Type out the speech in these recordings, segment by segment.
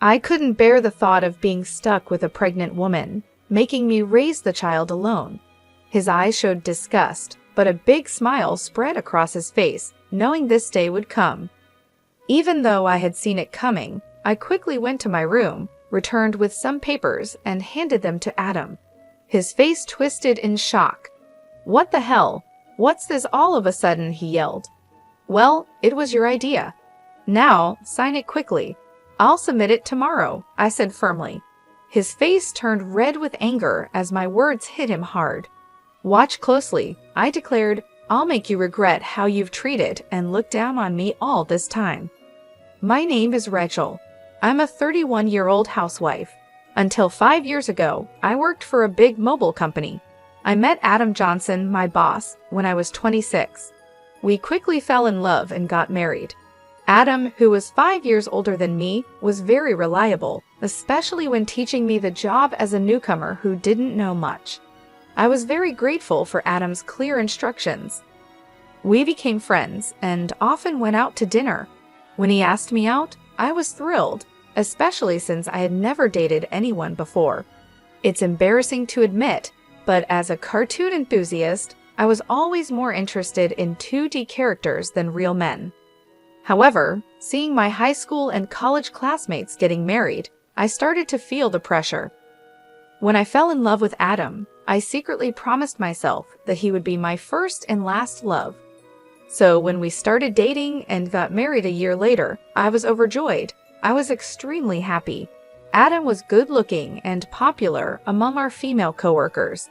I couldn't bear the thought of being stuck with a pregnant woman, making me raise the child alone. His eyes showed disgust, but a big smile spread across his face, knowing this day would come. Even though I had seen it coming, I quickly went to my room, returned with some papers, and handed them to Adam. His face twisted in shock. "What the hell? What's this all of a sudden?" he yelled. "Well, it was your idea. Now, sign it quickly. I'll submit it tomorrow," I said firmly. His face turned red with anger as my words hit him hard. "Watch closely," I declared. "I'll make you regret how you've treated and looked down on me all this time. My name is Rachel. I'm a 31-year-old housewife. Until 5 years ago, I worked for a big mobile company. I met Adam Johnson, my boss, when I was 26. We quickly fell in love and got married. Adam, who was 5 years older than me, was very reliable, especially when teaching me the job as a newcomer who didn't know much. I was very grateful for Adam's clear instructions. We became friends and often went out to dinner. When he asked me out, I was thrilled, especially since I had never dated anyone before. It's embarrassing to admit, but as a cartoon enthusiast, I was always more interested in 2D characters than real men. However, seeing my high school and college classmates getting married, I started to feel the pressure. When I fell in love with Adam, I secretly promised myself that he would be my first and last love. So when we started dating and got married a year later, I was overjoyed. I was extremely happy. Adam was good-looking and popular among our female coworkers.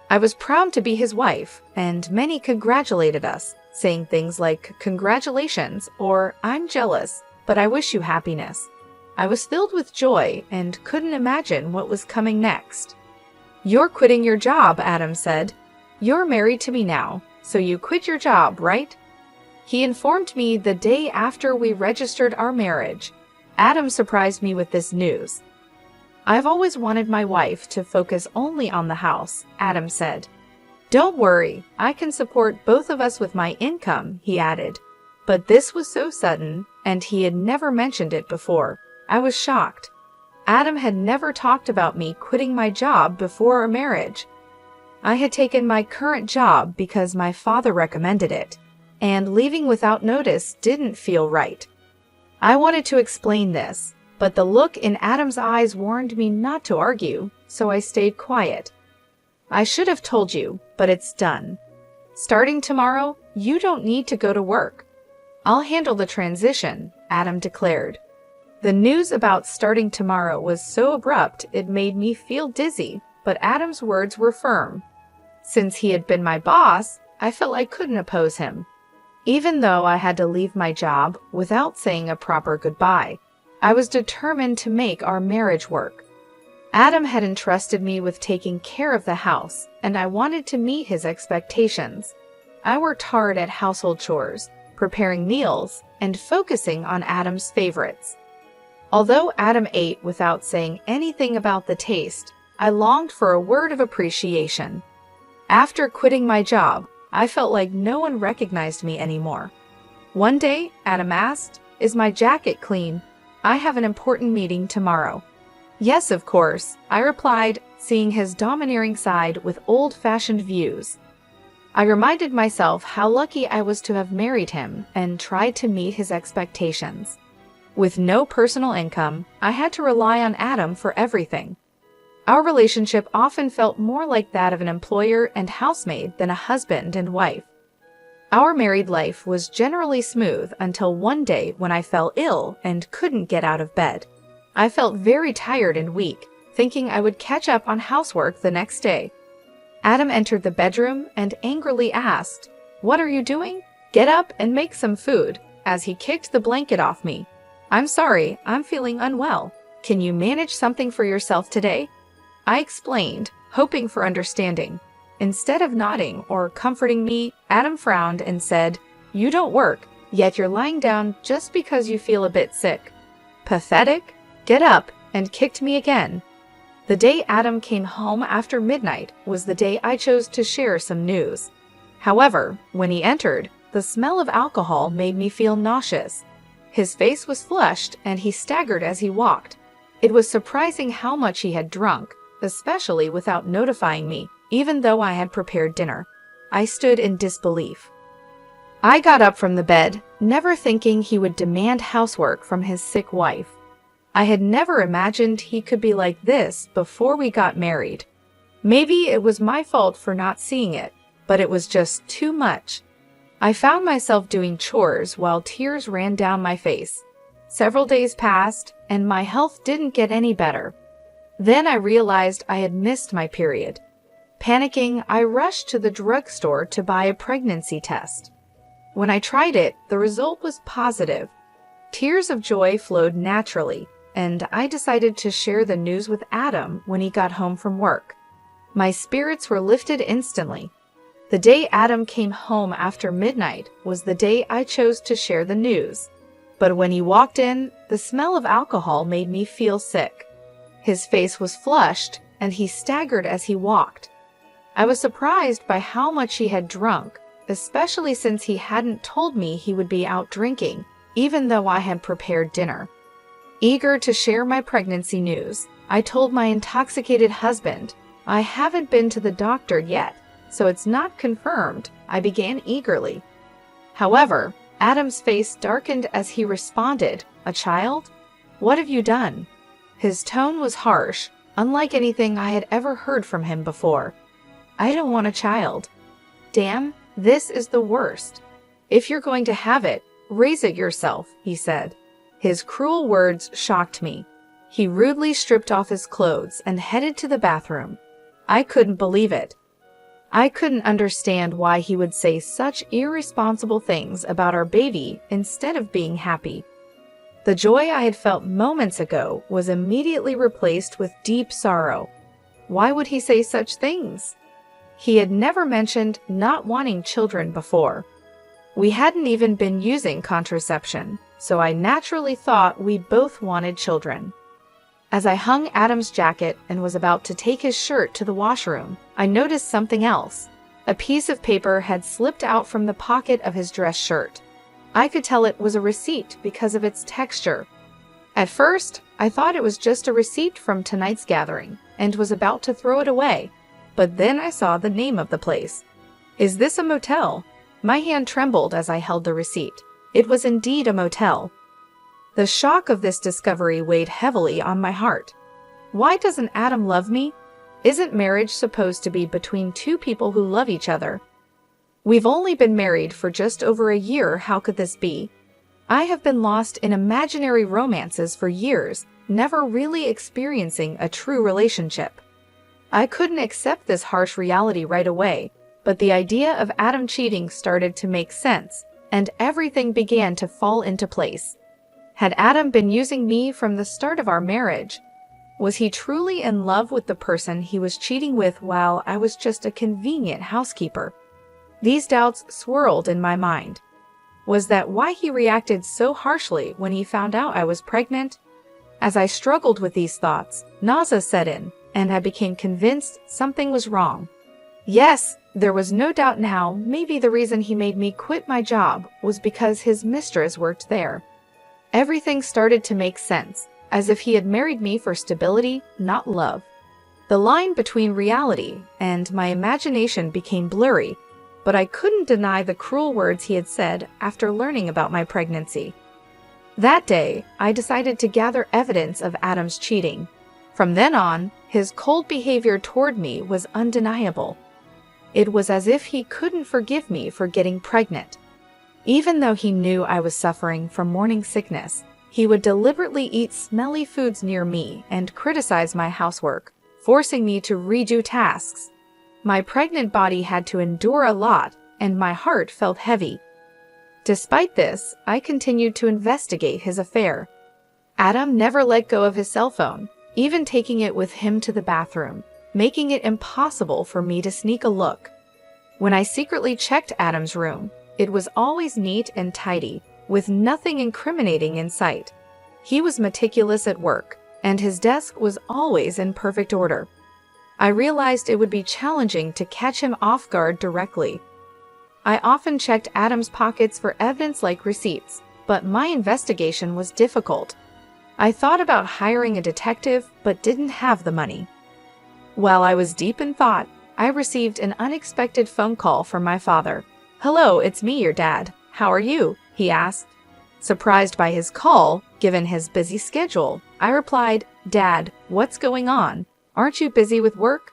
I was proud to be his wife, and many congratulated us, saying things like, "Congratulations," or "I'm jealous, but I wish you happiness." I was filled with joy and couldn't imagine what was coming next. "You're quitting your job," Adam said. "You're married to me now, so you quit your job, right?" He informed me the day after we registered our marriage. Adam surprised me with this news. "I've always wanted my wife to focus only on the house," Adam said. "Don't worry, I can support both of us with my income," he added. But this was so sudden, and he had never mentioned it before. I was shocked. Adam had never talked about me quitting my job before our marriage. I had taken my current job because my father recommended it, and leaving without notice didn't feel right. I wanted to explain this, but the look in Adam's eyes warned me not to argue, so I stayed quiet. "I should have told you, but it's done. Starting tomorrow, you don't need to go to work. I'll handle the transition," Adam declared. The news about starting tomorrow was so abrupt it made me feel dizzy, but Adam's words were firm. Since he had been my boss, I felt I couldn't oppose him. Even though I had to leave my job without saying a proper goodbye, I was determined to make our marriage work. Adam had entrusted me with taking care of the house, and I wanted to meet his expectations. I worked hard at household chores, preparing meals, and focusing on Adam's favorites. Although Adam ate without saying anything about the taste, I longed for a word of appreciation. After quitting my job, I felt like no one recognized me anymore. One day, Adam asked, "Is my jacket clean? I have an important meeting tomorrow." "Yes, of course," I replied, seeing his domineering side with old-fashioned views. I reminded myself how lucky I was to have married him and tried to meet his expectations. With no personal income, I had to rely on Adam for everything. Our relationship often felt more like that of an employer and housemaid than a husband and wife. Our married life was generally smooth until one day when I fell ill and couldn't get out of bed. I felt very tired and weak, thinking I would catch up on housework the next day. Adam entered the bedroom and angrily asked, "What are you doing? Get up and make some food," as he kicked the blanket off me. "I'm sorry, I'm feeling unwell. Can you manage something for yourself today?" I explained, hoping for understanding. Instead of nodding or comforting me, Adam frowned and said, "You don't work, yet you're lying down just because you feel a bit sick. Pathetic? Get up," and kicked me again. The day Adam came home after midnight was the day I chose to share some news. However, when he entered, the smell of alcohol made me feel nauseous. His face was flushed and he staggered as he walked, It was surprising how much he had drunk, especially without notifying me, even though I had prepared dinner. I stood in disbelief. I got up from the bed, never thinking he would demand housework from his sick wife. I had never imagined he could be like this before we got married. Maybe it was my fault for not seeing it, but it was just too much. I found myself doing chores while tears ran down my face. Several days passed, and my health didn't get any better. Then I realized I had missed my period. Panicking, I rushed to the drugstore to buy a pregnancy test. When I tried it, the result was positive. Tears of joy flowed naturally, and I decided to share the news with Adam when he got home from work. My spirits were lifted instantly. The day Adam came home after midnight was the day I chose to share the news. But when he walked in, the smell of alcohol made me feel sick. His face was flushed, and he staggered as he walked. I was surprised by how much he had drunk, especially since he hadn't told me he would be out drinking, even though I had prepared dinner. Eager to share my pregnancy news, I told my intoxicated husband, "I haven't been to the doctor yet, so it's not confirmed," I began eagerly. However, Adam's face darkened as he responded, "A child? What have you done?" His tone was harsh, unlike anything I had ever heard from him before. "I don't want a child." "Damn, this is the worst. If you're going to have it, raise it yourself," he said. His cruel words shocked me. He rudely stripped off his clothes and headed to the bathroom. I couldn't believe it. I couldn't understand why he would say such irresponsible things about our baby instead of being happy. The joy I had felt moments ago was immediately replaced with deep sorrow. Why would he say such things? He had never mentioned not wanting children before. We hadn't even been using contraception, so I naturally thought we both wanted children. As I hung Adam's jacket and was about to take his shirt to the washroom, I noticed something else. A piece of paper had slipped out from the pocket of his dress shirt. I could tell it was a receipt because of its texture. At first, I thought it was just a receipt from tonight's gathering and was about to throw it away, but then I saw the name of the place. "Is this a motel?" My hand trembled as I held the receipt. It was indeed a motel. The shock of this discovery weighed heavily on my heart. Why doesn't Adam love me? Isn't marriage supposed to be between two people who love each other? We've only been married for just over a year. How could this be? I have been lost in imaginary romances for years, never really experiencing a true relationship. I couldn't accept this harsh reality right away, but the idea of Adam cheating started to make sense, and everything began to fall into place. Had Adam been using me from the start of our marriage? Was he truly in love with the person he was cheating with while I was just a convenient housekeeper? These doubts swirled in my mind. Was that why he reacted so harshly when he found out I was pregnant? As I struggled with these thoughts, nausea set in, and I became convinced something was wrong. Yes, there was no doubt now maybe the reason he made me quit my job was because his mistress worked there. Everything started to make sense, as if he had married me for stability, not love. The line between reality and my imagination became blurry, but I couldn't deny the cruel words he had said after learning about my pregnancy. That day, I decided to gather evidence of Adam's cheating. From then on, his cold behavior toward me was undeniable. It was as if he couldn't forgive me for getting pregnant. Even though he knew I was suffering from morning sickness, he would deliberately eat smelly foods near me and criticize my housework, forcing me to redo tasks. My pregnant body had to endure a lot, and my heart felt heavy. Despite this, I continued to investigate his affair. Adam never let go of his cell phone, even taking it with him to the bathroom, making it impossible for me to sneak a look. When I secretly checked Adam's room, it was always neat and tidy, with nothing incriminating in sight. He was meticulous at work, and his desk was always in perfect order. I realized it would be challenging to catch him off guard directly. I often checked Adam's pockets for evidence like receipts, but my investigation was difficult. I thought about hiring a detective, but didn't have the money. While I was deep in thought, I received an unexpected phone call from my father. "Hello, it's me, your dad. How are you?" he asked. Surprised by his call, given his busy schedule, I replied, "Dad, what's going on? Aren't you busy with work?"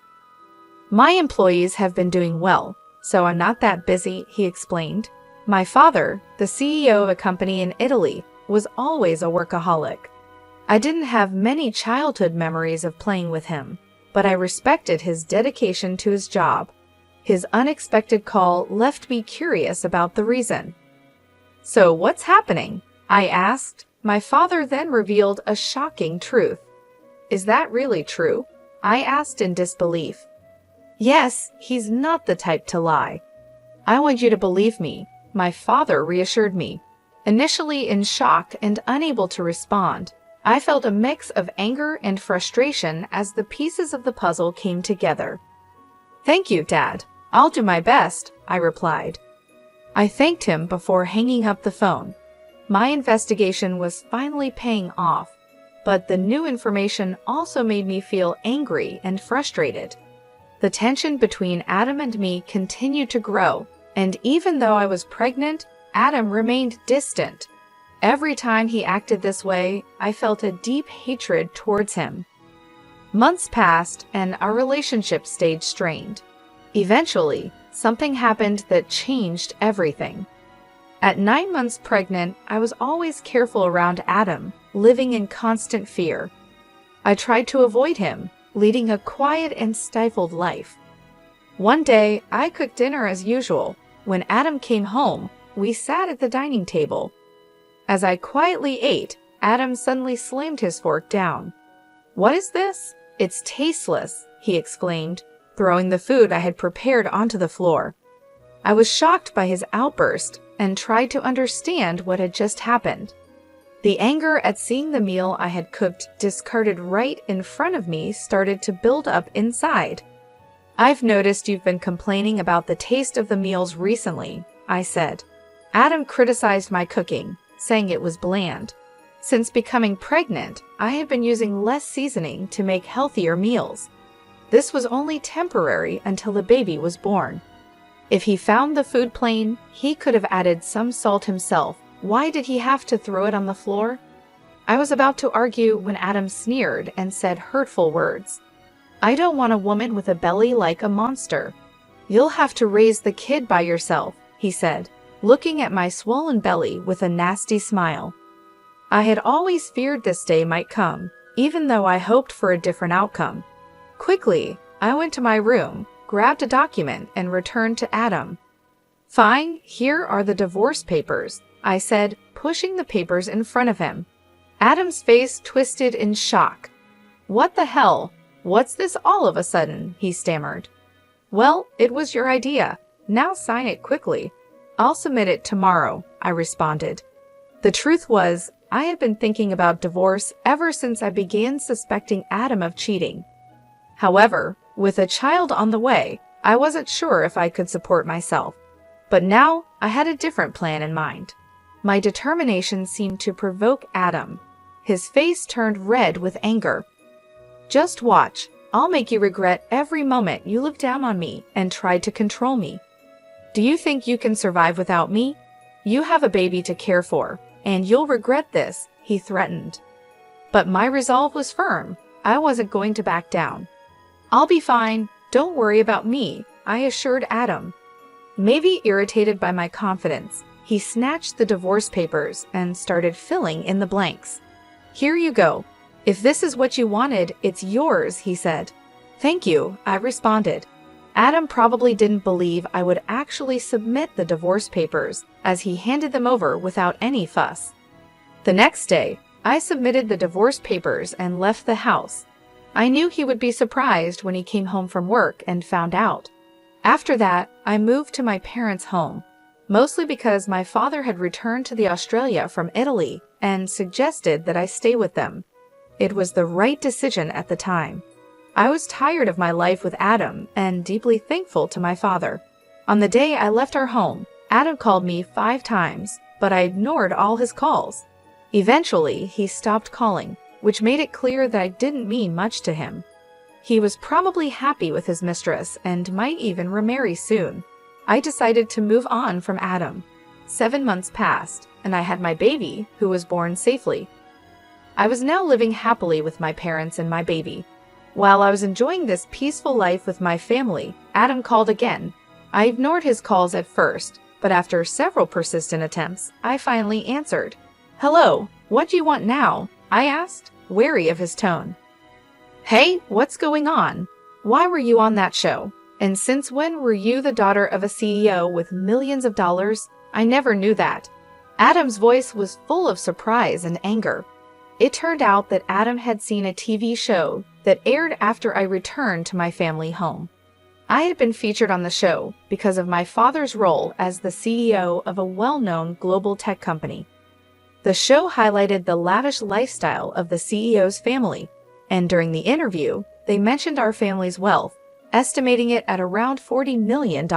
"My employees have been doing well, so I'm not that busy," he explained. My father, the CEO of a company in Italy, was always a workaholic. I didn't have many childhood memories of playing with him, but I respected his dedication to his job. His unexpected call left me curious about the reason. "So what's happening?" I asked. My father then revealed a shocking truth. "Is that really true?" I asked in disbelief. "Yes, he's not the type to lie." "I want you to believe me," my father reassured me. Initially in shock and unable to respond, I felt a mix of anger and frustration as the pieces of the puzzle came together. "Thank you, Dad. I'll do my best," I replied. I thanked him before hanging up the phone. My investigation was finally paying off, but the new information also made me feel angry and frustrated. The tension between Adam and me continued to grow, and even though I was pregnant, Adam remained distant. Every time he acted this way, I felt a deep hatred towards him. Months passed, and our relationship stayed strained. Eventually, something happened that changed everything. At 9 months pregnant, I was always careful around Adam, living in constant fear. I tried to avoid him, leading a quiet and stifled life. One day, I cooked dinner as usual. When Adam came home, we sat at the dining table. As I quietly ate, Adam suddenly slammed his fork down. "What is this? It's tasteless," he exclaimed, throwing the food I had prepared onto the floor. I was shocked by his outburst and tried to understand what had just happened. The anger at seeing the meal I had cooked discarded right in front of me started to build up inside. "I've noticed you've been complaining about the taste of the meals recently," I said. Adam criticized my cooking, saying it was bland. Since becoming pregnant, I had been using less seasoning to make healthier meals. This was only temporary until the baby was born. If he found the food plain, he could have added some salt himself. Why did he have to throw it on the floor? I was about to argue when Adam sneered and said hurtful words. "I don't want a woman with a belly like a monster. You'll have to raise the kid by yourself," he said, looking at my swollen belly with a nasty smile. I had always feared this day might come, even though I hoped for a different outcome. Quickly, I went to my room, grabbed a document, and returned to Adam. "Fine, here are the divorce papers," I said, pushing the papers in front of him. Adam's face twisted in shock. "What the hell? What's this all of a sudden?" he stammered. "Well, it was your idea. Now sign it quickly." "I'll submit it tomorrow," I responded. The truth was, I had been thinking about divorce ever since I began suspecting Adam of cheating. However, with a child on the way, I wasn't sure if I could support myself. But now, I had a different plan in mind. My determination seemed to provoke Adam. His face turned red with anger. "Just watch. I'll make you regret every moment you looked down on me and tried to control me. Do you think you can survive without me? You have a baby to care for, and you'll regret this," he threatened. But my resolve was firm. I wasn't going to back down. "I'll be fine. Don't worry about me," I assured Adam. Maybe irritated by my confidence, he snatched the divorce papers and started filling in the blanks. "Here you go. If this is what you wanted, it's yours," he said. "Thank you," I responded. Adam probably didn't believe I would actually submit the divorce papers, as he handed them over without any fuss. The next day, I submitted the divorce papers and left the house. I knew he would be surprised when he came home from work and found out. After that, I moved to my parents' home, mostly because my father had returned to Australia from Italy and suggested that I stay with them. It was the right decision at the time. I was tired of my life with Adam and deeply thankful to my father. On the day I left our home, Adam called me 5 times, but I ignored all his calls. Eventually, he stopped calling, which made it clear that I didn't mean much to him. He was probably happy with his mistress and might even remarry soon. I decided to move on from Adam. 7 months passed, and I had my baby, who was born safely. I was now living happily with my parents and my baby. While I was enjoying this peaceful life with my family, Adam called again. I ignored his calls at first, but after several persistent attempts, I finally answered. "Hello, what do you want now?" I asked, wary of his tone. "Hey, what's going on? Why were you on that show? And since when were you the daughter of a CEO with millions of dollars? I never knew that." Adam's voice was full of surprise and anger. It turned out that Adam had seen a TV show that aired after I returned to my family home. I had been featured on the show because of my father's role as the CEO of a well-known global tech company. The show highlighted the lavish lifestyle of the CEO's family, and during the interview, they mentioned our family's wealth, estimating it at around $40 million.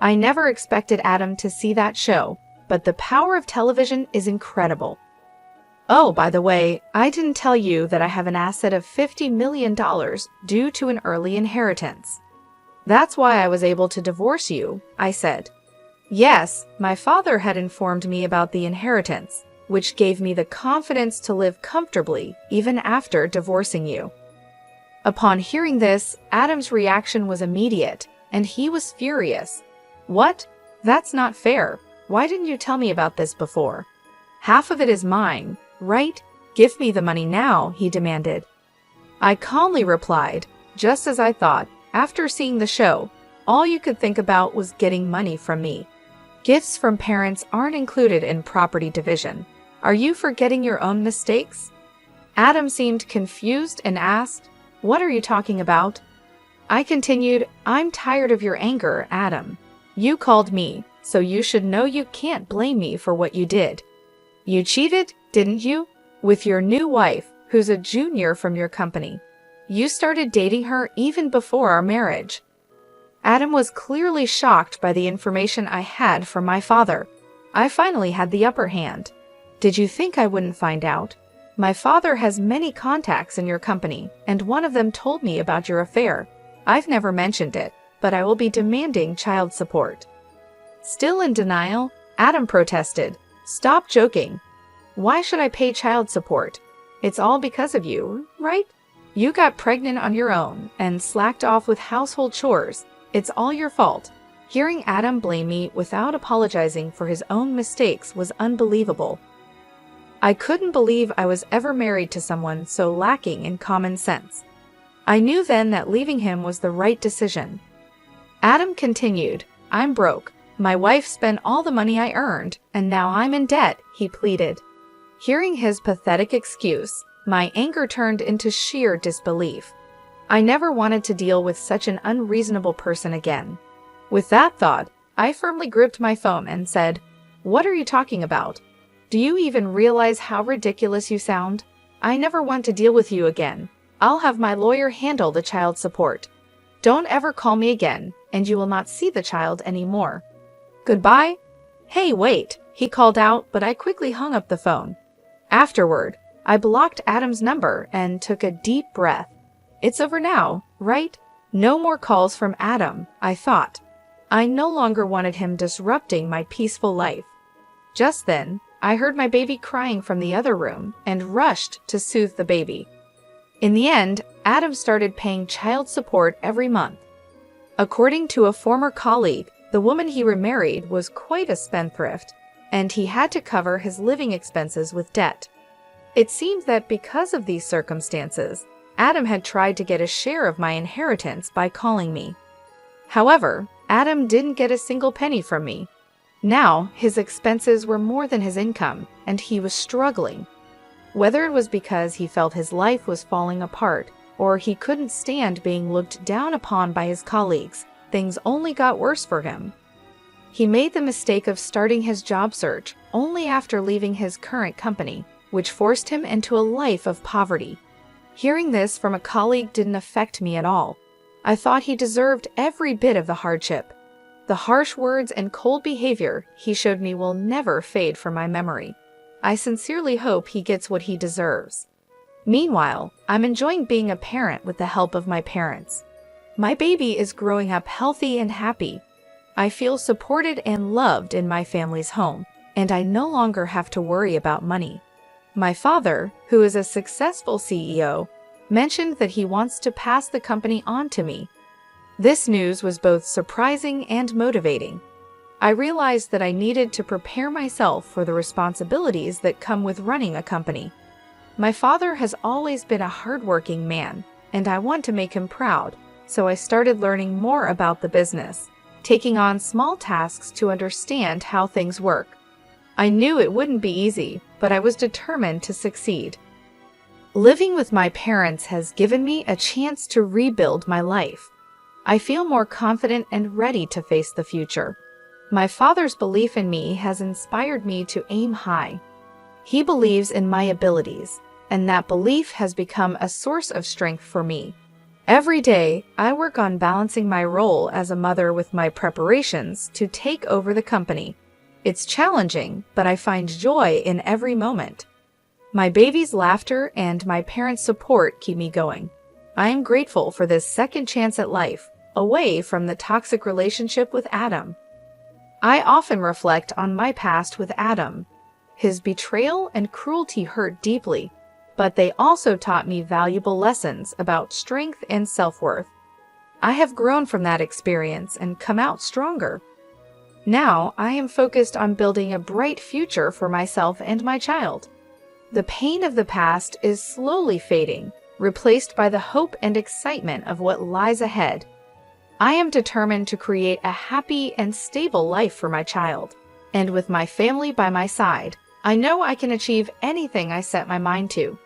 I never expected Adam to see that show, but the power of television is incredible. Oh, by the way, I didn't tell you that I have an asset of $50 million due to an early inheritance. That's why I was able to divorce you, I said. Yes, my father had informed me about the inheritance, which gave me the confidence to live comfortably even after divorcing you. Upon hearing this, Adam's reaction was immediate, and he was furious. What? That's not fair. Why didn't you tell me about this before? Half of it is mine, right? Give me the money now, he demanded. I calmly replied, just as I thought, after seeing the show, all you could think about was getting money from me. Gifts from parents aren't included in property division. Are you forgetting your own mistakes? Adam seemed confused and asked, "What are you talking about?" I continued, "I'm tired of your anger, Adam. You called me, so you should know you can't blame me for what you did. You cheated, didn't you? With your new wife, who's a junior from your company. You started dating her even before our marriage." Adam was clearly shocked by the information I had from my father. I finally had the upper hand. "Did you think I wouldn't find out? My father has many contacts in your company, and one of them told me about your affair. I've never mentioned it, but I will be demanding child support." Still in denial, Adam protested. "Stop joking. Why should I pay child support? It's all because of you, right? You got pregnant on your own and slacked off with household chores. It's all your fault." Hearing Adam blame me without apologizing for his own mistakes was unbelievable. I couldn't believe I was ever married to someone so lacking in common sense. I knew then that leaving him was the right decision. Adam continued, "I'm broke. My wife spent all the money I earned, and now I'm in debt," he pleaded. Hearing his pathetic excuse, my anger turned into sheer disbelief. I never wanted to deal with such an unreasonable person again. With that thought, I firmly gripped my phone and said, "What are you talking about? Do you even realize how ridiculous you sound? I never want to deal with you again. I'll have my lawyer handle the child support. Don't ever call me again, and you will not see the child anymore. Goodbye." "Hey, wait," he called out, but I quickly hung up the phone. Afterward, I blocked Adam's number and took a deep breath. It's over now, right? No more calls from Adam, I thought. I no longer wanted him disrupting my peaceful life. Just then, I heard my baby crying from the other room and rushed to soothe the baby. In the end, Adam started paying child support every month. According to a former colleague, the woman he remarried was quite a spendthrift, and he had to cover his living expenses with debt. It seemed that because of these circumstances, Adam had tried to get a share of my inheritance by calling me. However, Adam didn't get a single penny from me. Now, his expenses were more than his income, and he was struggling. Whether it was because he felt his life was falling apart, or he couldn't stand being looked down upon by his colleagues, things only got worse for him. He made the mistake of starting his job search only after leaving his current company, which forced him into a life of poverty. Hearing this from a colleague didn't affect me at all. I thought he deserved every bit of the hardship. The harsh words and cold behavior he showed me will never fade from my memory. I sincerely hope he gets what he deserves. Meanwhile, I'm enjoying being a parent with the help of my parents. My baby is growing up healthy and happy. I feel supported and loved in my family's home, and I no longer have to worry about money. My father, who is a successful CEO, mentioned that he wants to pass the company on to me. This news was both surprising and motivating. I realized that I needed to prepare myself for the responsibilities that come with running a company. My father has always been a hardworking man, and I want to make him proud, so I started learning more about the business, taking on small tasks to understand how things work. I knew it wouldn't be easy, but I was determined to succeed. Living with my parents has given me a chance to rebuild my life. I feel more confident and ready to face the future. My father's belief in me has inspired me to aim high. He believes in my abilities, and that belief has become a source of strength for me. Every day, I work on balancing my role as a mother with my preparations to take over the company. It's challenging, but I find joy in every moment. My baby's laughter and my parents' support keep me going. I am grateful for this second chance at life, away from the toxic relationship with Adam. I often reflect on my past with Adam. His betrayal and cruelty hurt deeply, but they also taught me valuable lessons about strength and self-worth. I have grown from that experience and come out stronger. Now, I am focused on building a bright future for myself and my child. The pain of the past is slowly fading, replaced by the hope and excitement of what lies ahead. I am determined to create a happy and stable life for my child, and with my family by my side, I know I can achieve anything I set my mind to.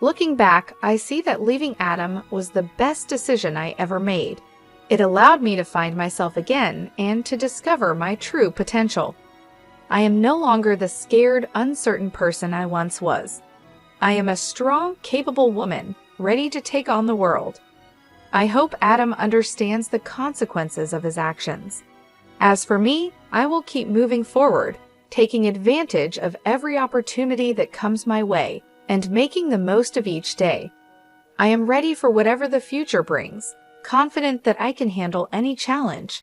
Looking back, I see that leaving Adam was the best decision I ever made. It allowed me to find myself again and to discover my true potential. I am no longer the scared, uncertain person I once was. I am a strong, capable woman, ready to take on the world. I hope Adam understands the consequences of his actions. As for me, I will keep moving forward, taking advantage of every opportunity that comes my way, and making the most of each day. I am ready for whatever the future brings, confident that I can handle any challenge.